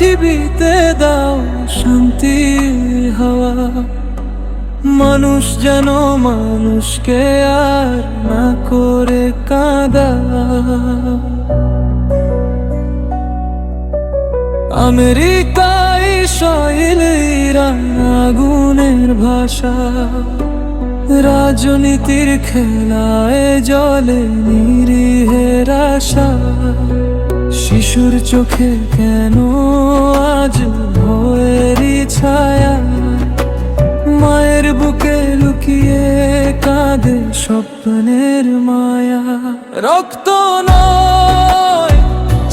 পৃথিবীতে দাও শান্তির হাওয়া, মানুষ যেন মানুষকে আর না করে কাঁদা। আমেরিকা, ইসরায়েল, ইরান আগুনের ভাষা, রাজনীতির খেলায় জলে নিরীহের আশা। শিশুর চোখে কেন আজ ভয়েরই ছায়া, মায়ের বুকে লুকিয়ে কাঁদে স্বপ্নের মায়া। রক্ত নয়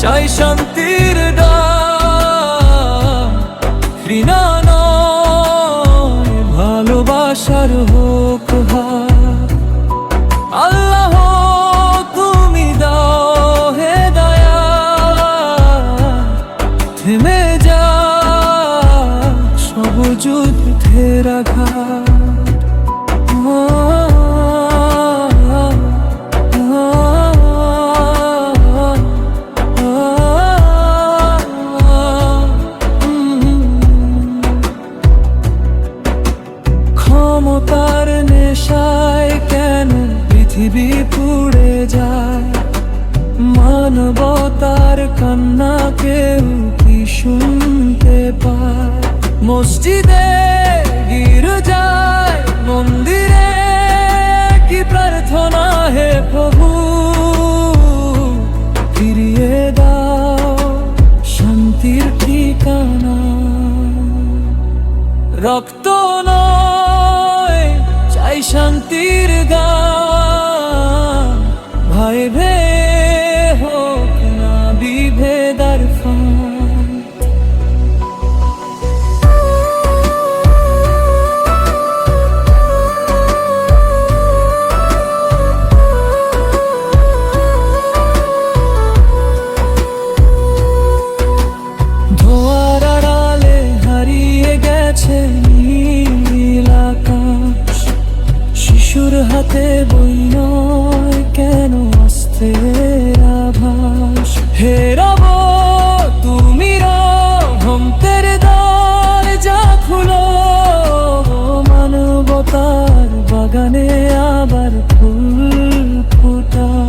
চাই শান্তির ডাক, ঘৃণা নয় ভালোবাসার হোক হাত। আল্লাহ তুমি দাও হে দয়া, থেমে যা সব যুদ্ধের আঘাত। ক্ষমতার নেশায় কেন পৃথিবী পুড়ে যায়, মানবতার কান্না কেউ কি শুনতে পায়? মসজিদে গির্জায় মন্দিরে কি প্রার্থনা, হে প্রভু ফিরিয়ে দাও শান্তির ঠিকানা। রক্ত নয় চাই শান্তির গান, ভাই ভে হোক না বিভেদার ফান। ধোঁয়ার আড়ালে হারিয়ে গেছে নীল আকাশ, শিশুর হাতে বই নয় কেন অস্ত্রের আভাস। হে রব তুমি রহমতের দরজা খুলো, মানবতার বাগানে আবার ফুল ফোটাও।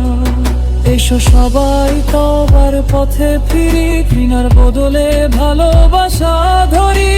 এসো সবাই তবার পথে ফিরি, ঘৃণার বদলে ভালোবাসা ধরি।